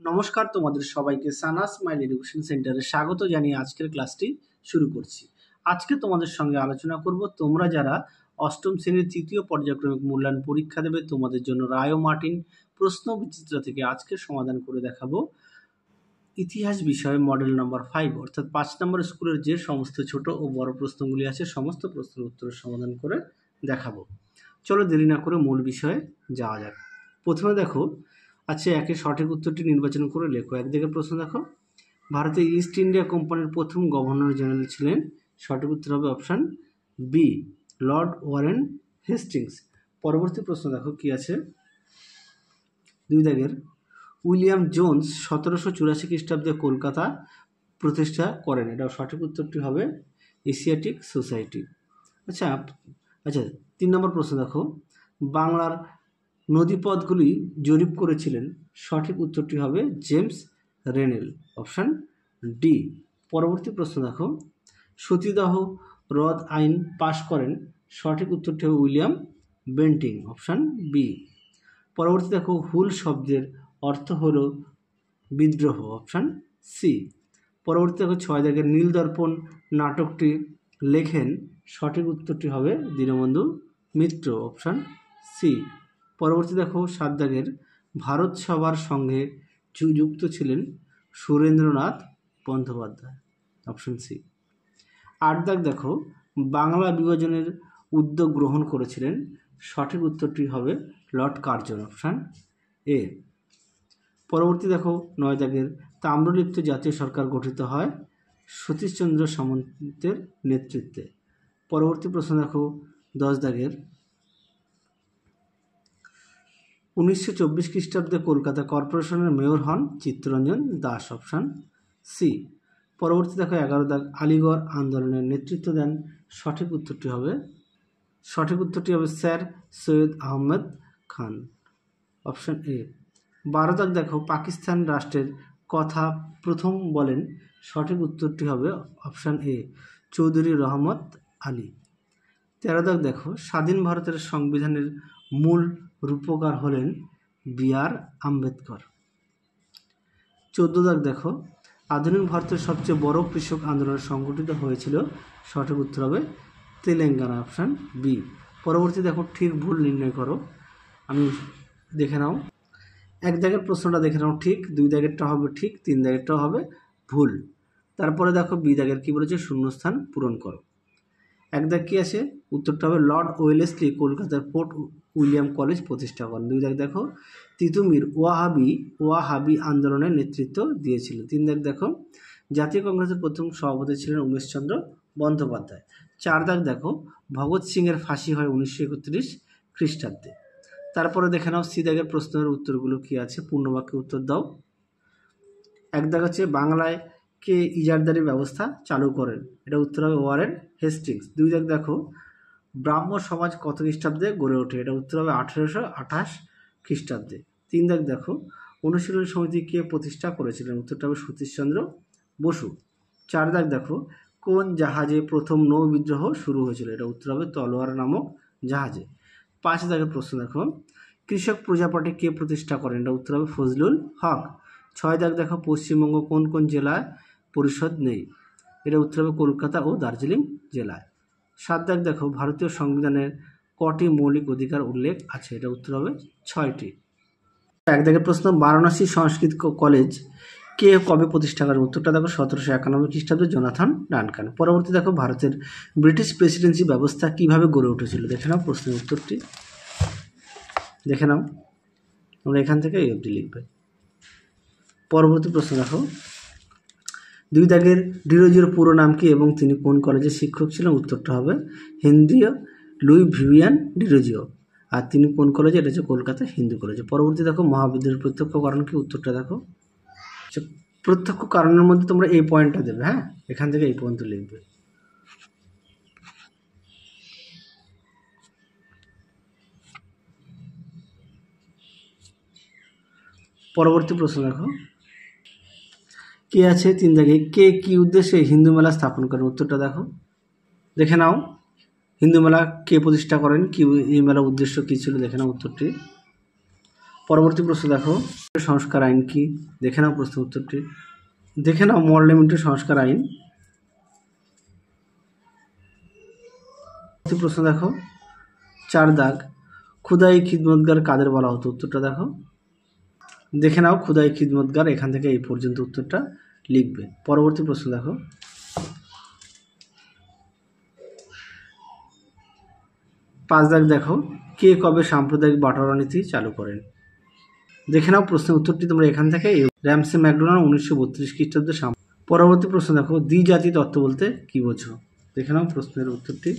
নমস্কার, তোমাদের সবাইকে সানা স্মাইল এডুকেশন সেন্টারে স্বাগত জানিয়ে আজকের ক্লাসটি শুরু করছি। আজকে তোমাদের সঙ্গে আলোচনা করব তোমরা যারা অষ্টম শ্রেণীর তৃতীয় পর্যায়ক্রমিক মূল্যায়ন পরীক্ষা দেবে তোমাদের জন্য রায় ও মার্টিন প্রশ্ন বিচিত্র থেকে আজকে সমাধান করে দেখাবো ইতিহাস বিষয়ে মডেল নাম্বার 5 অর্থাৎ 5 নম্বর স্কুলের যে সমস্ত ছোট ও বড় প্রশ্নগুলি আছে সমস্ত প্রশ্নের উত্তরের সমাধান করে দেখাবো। চলো দেরি না করে মূল বিষয়ে যাওয়া যাক। প্রথমে দেখো, আচ্ছা, একে সঠিক উত্তরটি নির্বাচন করে লেখো। একদিকের প্রশ্ন দেখো, ভারতের ইস্ট ইন্ডিয়া কোম্পানির প্রথম গভর্নর জেনারেল ছিলেন। সঠিক উত্তর হবে option B, lord Warren Hastings. পরবর্তী প্রশ্ন দেখো কি আছে, দুই দাগের, উইলিয়াম জোন্স 1784 খ্রিস্টাব্দে কলকাতা প্রতিষ্ঠা করেন। এটা সঠিক উত্তরটি হবে এশিয়াটিক সোসাইটি। আচ্ছা, 3 নম্বর প্রশ্ন দেখো, বাংলার নদীপথগুলি জরিপ করেছিলেন। সঠিক উত্তরটি হবে জেমস রেনেল, অপশান ডি। পরবর্তী প্রশ্ন দেখো, সতীদাহ রদ আইন পাশ করেন। সঠিক উত্তরটি হবে উইলিয়াম বেন্টিং, অপশান বি। পরবর্তী দেখো, হুল শব্দের অর্থ হল বিদ্রোহ, অপশান সি। পরবর্তী দেখো 6 দাগের, নীলদর্পণ নাটকটি লেখেন। সঠিক উত্তরটি হবে দীনবন্ধু মিত্র, অপশান সি। পরবর্তী দেখো 7 দাগের, ভারত সভার সঙ্গে যুক্ত ছিলেন সুরেন্দ্রনাথ বন্দ্যোপাধ্যায়, অপশান সি। 8 দাগ দেখো, বাংলা বিভাজনের উদ্যোগ গ্রহণ করেছিলেন। সঠিক উত্তরটি হবে লর্ড কার্জন, অপশান এ। পরবর্তী দেখো 9 দাগের, তাম্রলিপ্ত জাতীয় সরকার গঠিত হয় সতীশচন্দ্র সামন্তের নেতৃত্বে। পরবর্তী প্রশ্ন দেখো 10 দাগের, 1924 খ্রিস্টাব্দে কলকাতা কর্পোরেশনের মেয়র হন চিত্তরঞ্জন দাস, অপশান সি। পরবর্তী দেখো 11 দাগ, আলিগড় আন্দোলনের নেতৃত্ব দেন। সঠিক উত্তরটি হবে sir Syed Ahmad Khan, option A. 12 দাগ দেখো, পাকিস্তান রাষ্ট্রের কথা প্রথম বলেন। সঠিক উত্তরটি হবে অপশান এ, চৌধুরী রহমত আলী। 13 দাগ দেখো, স্বাধীন ভারতের সংবিধানের মূল রূপকার হলেন বি.আর. আম্বেদকর। 14 দাগ দেখো, আধুনিক ভারতের সবচেয়ে বড় কৃষক আন্দোলন সংগঠিত হয়েছিল। সঠিক উত্তর হবে তেলেঙ্গানা, অপশান বি। পরবর্তী দেখো, ঠিক ভুল নির্ণয় করো। আমি দেখে নাও, 1 দাগের প্রশ্নটা দেখে নাও ঠিক, 2 দাগেরটা হবে ঠিক, 3 দাগেরটাও হবে ভুল। তারপরে দেখো বি দাগের কি বলেছে, শূন্যস্থান পূরণ করো। 1 দাগ কি আছে, উত্তরটা হবে লর্ড ওয়েলেসলি কলকাতার ফোর্ট উইলিয়াম কলেজ প্রতিষ্ঠা করেন। 2 দাগ দেখো, তিতুমির ওয়াহাবি আন্দোলনের নেতৃত্ব দিয়েছিল। 3 দাগ দেখো, জাতীয় কংগ্রেসের প্রথম সভাপতি ছিলেন উমেশচন্দ্র বন্দ্যোপাধ্যায়। 4 দাগ দেখো, ভগৎ সিংয়ের ফাঁসি হয় 1931 খ্রিস্টাব্দে। তারপরে দেখে নাও সি দাগের প্রশ্নের উত্তরগুলো কি আছে, পূর্ণবাক্যে উত্তর দাও। 1 দাগ হচ্ছে, বাংলায় কে ইজারদারি ব্যবস্থা চালু করেন। এটা উত্তর হবে ওয়ারেন হেস্টিংস। 2 দাগ দেখো, ব্রাহ্ম সমাজ কত খ্রিস্টাব্দে গড়ে ওঠে। এটা উত্তর হবে 1828 খ্রিস্টাব্দে। 3 দাগ দেখো, অনুশীলন সমিতি কে প্রতিষ্ঠা করেছিলেন। উত্তরটা হবে সতীশচন্দ্র বসু। 4 দাগ দেখো, কোন জাহাজে প্রথম নৌ বিদ্রোহ শুরু হয়েছিল। এটা উত্তর হবে তলোয়ার নামক জাহাজে। 5 দাগের প্রশ্ন দেখো, কৃষক প্রজাপার্টি কে প্রতিষ্ঠা করেন। এটা উত্তর হবে ফজলুল হক। 6 দাগ দেখো, পশ্চিমবঙ্গ কোন কোন জেলায় পরিষদ নেই। এটা উত্তর হবে কলকাতা ও দার্জিলিং জেলায়। 7 দাগ দেখো, ভারতীয় সংবিধানের কটি মৌলিক অধিকার উল্লেখ আছে। এটা উত্তর হবে 6টি। 1 দাগের প্রশ্ন, বারাণসী সংস্কৃত কলেজ কে কবে প্রতিষ্ঠা করেন। উত্তরটা দেখো 1791 খ্রিস্টাব্দে জোনাথন ডানকান। পরবর্তী দেখো, ভারতের ব্রিটিশ প্রেসিডেন্সি ব্যবস্থা কিভাবে গড়ে উঠেছিল। দেখে নাও প্রশ্নের উত্তরটি, দেখে নাও, তোমরা এখান থেকে এই অবধি লিখবে। পরবর্তী প্রশ্ন দেখো, 2 দাগের, ডিরোজিওর পুরো নাম কি এবং তিনি কোন কলেজের শিক্ষক ছিলেন। উত্তরটা হবে হেনরিও লুই ভিভিয়ান ডিরোজিও। আর তিনি কোন কলেজে, এটা হচ্ছে কলকাতা হিন্দু কলেজে। পরবর্তী দেখো, মহাবিদ্যালয়ের প্রত্যক্ষ কারণ কি। উত্তরটা দেখো, প্রত্যক্ষ কারণের মধ্যে তোমরা এই পয়েন্টটা দেবে, হ্যাঁ, এখান থেকে এই পর্যন্ত লিখবে। পরবর্তী প্রশ্ন দেখো কে আছে 3 দাগে, কে কি উদ্দেশ্যে হিন্দু মেলা স্থাপন করেন। উত্তরটা দেখো, দেখে নাও, হিন্দু মেলা কে প্রতিষ্ঠা করেন, কি এই মেলার উদ্দেশ্য কী ছিল, দেখে নাও উত্তরটি। পরবর্তী প্রশ্ন দেখো, সংস্কার আইন কি? দেখে নাও প্রশ্ন উত্তরটি। দেখে নাও মল লিমিটেড সংস্কার আইন। প্রশ্ন দেখো 4 দাগ, খুদাই খিদমতগার কাদের বলা হতো? উত্তরটা দেখো। দেখে নাও খুদাই খিদমতগার, এখান থেকে এই পর্যন্ত উত্তরটা লিখবে। পরবর্তী প্রশ্ন দেখো 5 দাগ দেখো, কে কবে সাম্প্রদায়িক বাটোয়ারা নীতি চালু করেন? দেখে নাও প্রশ্নের উত্তরটি তোমরা এখান থেকে। র্যামসে ম্যাকডোনাল্ড 1932 খ্রিস্টাব্দে। পরবর্তী প্রশ্ন দেখো, দ্বিজাতি তত্ত্ব বলতে কি বোঝো? দেখে নাও প্রশ্নের উত্তরটি।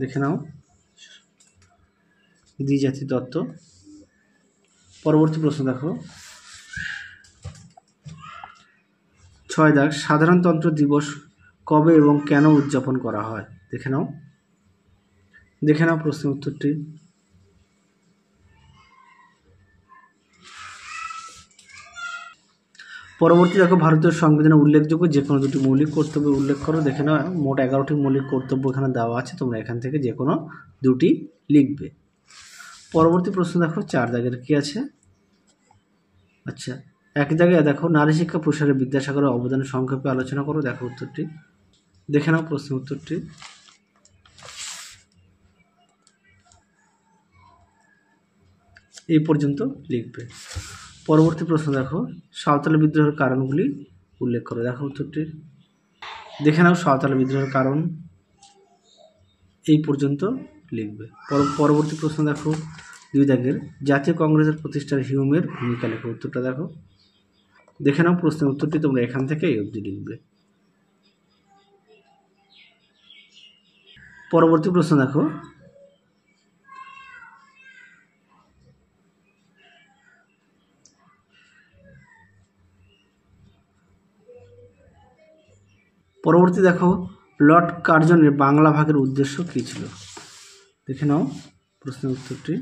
দেখে নাও দ্বিজাতি তত্ত্ব। পরবর্তী প্রশ্ন দেখো 6 দাগ, সাধারণতন্ত্র দিবস কবে এবং কেন উদযাপন করা হয়? দেখে নাও। দেখে নাও প্রশ্নের উত্তরটি। পরবর্তী দেখো, ভারতীয় সংবিধানে উল্লেখযোগ্য যে কোনো দুটি মৌলিক কর্তব্য উল্লেখ করো। দেখে নাও মোট 11টি মৌলিক কর্তব্য এখানে দেওয়া আছে, তোমরা এখান থেকে যে কোনো দুটি লিখবে। পরবর্তী প্রশ্ন দেখো 4 দাগের কি আছে? আচ্ছা, 1 দাগে দেখো, নারী শিক্ষা প্রসারে বিদ্যাসাগরের অবদান সংক্ষেপে আলোচনা করো। দেখো উত্তরটি। দেখে নাও প্রশ্নের উত্তরটি। এই পর্যন্ত লিখবে। পরবর্তী প্রশ্ন দেখো, সাঁওতাল বিদ্রোহের কারণগুলি উল্লেখ করো। দেখো উত্তরটি। দেখে নাও সাঁওতাল বিদ্রোহের কারণ, এই পর্যন্ত লিখবে। পরবর্তী প্রশ্ন দেখো 2 দাগের, জাতীয় কংগ্রেসের প্রতিষ্ঠার হিউমের ভূমিকা লেখো। উত্তরটা দেখো। দেখে নাও প্রশ্নের উত্তরটি, তোমরা এখান থেকে এই অবধি লিখবে। পরবর্তী প্রশ্ন দেখো, পরবর্তী দেখো, লর্ড কার্জনের বাংলা ভাগের উদ্দেশ্য কী ছিল? দেখে নাও প্রশ্নের উত্তরটি।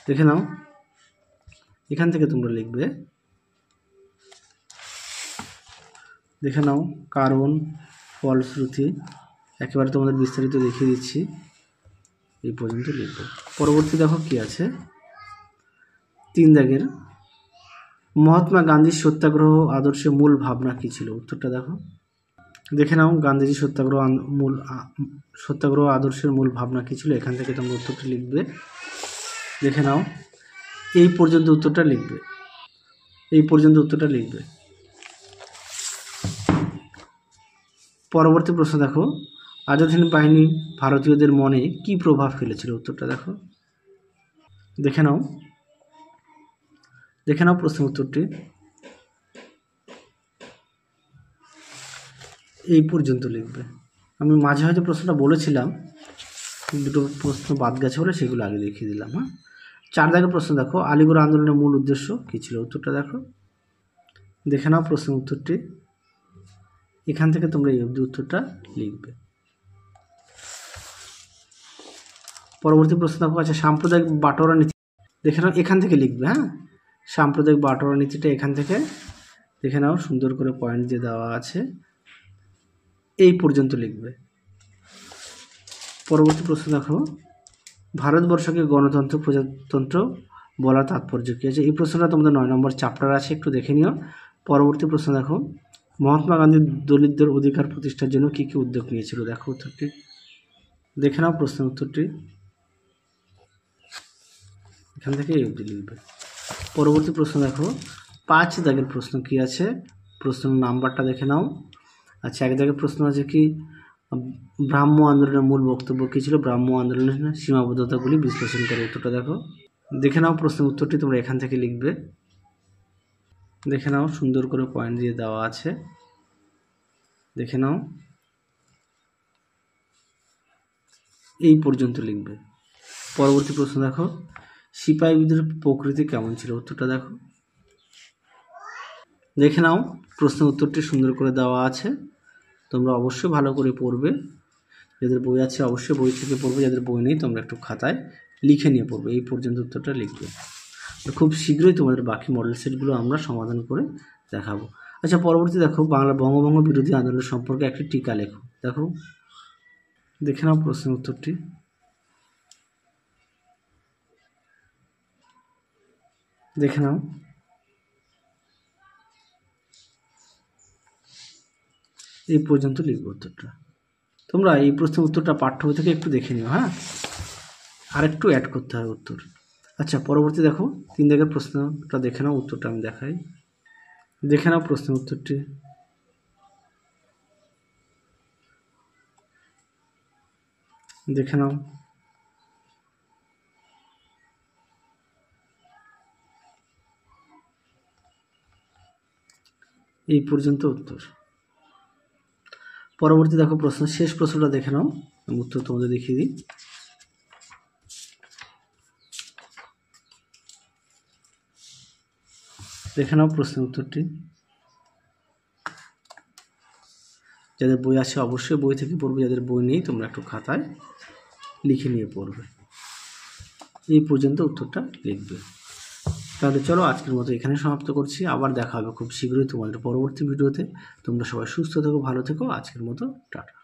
দেখে নাও, এখান থেকে তোমরা লিখবে। দেখে নাও কারণ, ফলশ্রুতি, একেবারে তোমাদের বিস্তারিত দেখিয়ে দিচ্ছি, এই পর্যন্ত লিখবে। পরবর্তী দেখো কি আছে? 3 দাগের, মহাত্মা গান্ধীর সত্যাগ্রহ আদর্শের মূল ভাবনা কী ছিল? উত্তরটা দেখো। দেখে নাও গান্ধীজি সত্যাগ্রহ আদর্শের মূল ভাবনা কী ছিল? এখান থেকে তোমরা উত্তরটা লিখবে। দেখে নাও এই পর্যন্ত উত্তরটা লিখবে। এই পর্যন্ত উত্তরটা লিখবে। পরবর্তী প্রশ্ন দেখো, আজাদ হিন্দ বাহিনী ভারতীয়দের মনে কি প্রভাব ফেলেছিল? উত্তরটা দেখো। দেখে নাও। দেখে নাও প্রশ্নের উত্তরটি। এই পর্যন্ত লিখবে। আমি মাঝে হয়তো প্রশ্নটা বলেছিলাম, দুটো প্রশ্ন বাদ গেছে বলে সেগুলো আগে দেখিয়ে দিলাম। 4 দাগের প্রশ্ন দেখো, আলিগড় আন্দোলনের মূল উদ্দেশ্য কী ছিল? উত্তরটা দেখো। দেখে নাও প্রশ্নের উত্তরটি। এখান থেকে তোমরা এই অবধি উত্তরটা লিখবে। পরবর্তী প্রশ্ন দেখো, আচ্ছা, সাম্প্রদায়িক বাটোয়ারা নীতি। দেখে নাও এখান থেকে লিখবে। সাম্প্রদায়িক বাটোয়ারা নীতিটা এখান থেকে দেখে নাও, সুন্দর করে পয়েন্ট দিয়ে দেওয়া আছে, এই পর্যন্ত লিখবে। পরবর্তী প্রশ্ন দেখো, ভারতবর্ষকে গণতন্ত্র প্রজাতন্ত্র বলার তাৎপর্য কী আছে? এই প্রশ্নটা তোমাদের 9 নম্বর চ্যাপ্টার আছে, একটু দেখে নিও। পরবর্তী প্রশ্ন দেখো, মহাত্মা গান্ধী দলিতদের অধিকার প্রতিষ্ঠার জন্য কী কী উদ্যোগ নিয়েছিল? দেখো উত্তরটি। দেখে নাও প্রশ্নের উত্তরটি। এখান থেকে এই অবধি লিখবে। পরবর্তী প্রশ্ন দেখো, 5 দাগের প্রশ্ন কি আছে? প্রশ্ন নাম্বারটা দেখে নাও। আচ্ছা, 1 দাগের প্রশ্ন আছে কি, ব্রাহ্ম আন্দোলনের মূল বক্তব্য কী ছিল? ব্রাহ্ম আন্দোলনের সীমাবদ্ধতাগুলি বিশ্লেষণ করে। উত্তরটা দেখো। দেখে নাও প্রশ্নের উত্তরটি, তোমরা এখান থেকে লিখবে। দেখে নাও সুন্দর করে পয়েন্ট দিয়ে দেওয়া আছে, দেখে নাও এই পর্যন্ত লিখবে। পরবর্তী প্রশ্ন দেখো, সিপাহী বিদ্রোহের প্রকৃতি কেমন ছিল? উত্তরটা দেখো। দেখে নাও প্রশ্নের উত্তরটি সুন্দর করে দেওয়া আছে, তোমরা অবশ্যই ভালো করে পড়বে। যাদের বই আছে অবশ্যই বই থেকে পড়বে, যাদের বই নেই তোমরা একটু খাতায় লিখে নিয়ে পড়বে। এই পর্যন্ত উত্তরটা লিখবে। খুব শীঘ্রই তোমাদের বাকি মডেল সেটগুলো আমরা সমাধান করে দেখাবো। আচ্ছা, পরবর্তী দেখো, বাংলা বঙ্গভঙ্গ বিরোধী আন্দোলন সম্পর্কে একটি টিকা লেখো। দেখো, দেখে নাও প্রশ্নের উত্তরটি। দেখে নাও। এই পর্যন্ত লিখব উত্তরটা। তোমরা এই প্রশ্নের উত্তরটা পাঠ্য বই থেকে একটু দেখে নিও, হ্যাঁ, আর একটু অ্যাড করতে হবে উত্তর। আচ্ছা, পরবর্তী দেখো 3 দাগের প্রশ্নটা দেখে নাও, উত্তরটা আমি দেখাই। দেখে নাও প্রশ্নের উত্তরটি। দেখে নাও। এই পর্যন্ত উত্তর। পরবর্তী দেখো প্রশ্ন, শেষ প্রশ্নটা দেখে নাও, উত্তর তোমাদের দেখিয়ে দিই। দেখে নাও প্রশ্নের উত্তরটি। যাদের বই আছে অবশ্যই বই থেকে পড়বে, যাদের বই নেই তোমরা একটু খাতায় লিখে নিয়ে পড়বে। এই পর্যন্ত উত্তরটা লিখবে। তাহলে চলো আজকের মতো এখানে সমাপ্ত করছি। আবার দেখা হবে খুব শীঘ্রই তোমাদের পরবর্তী ভিডিওতে। তোমরা সবাই সুস্থ থেকো, ভালো থেকো। আজকের মতো টাটা।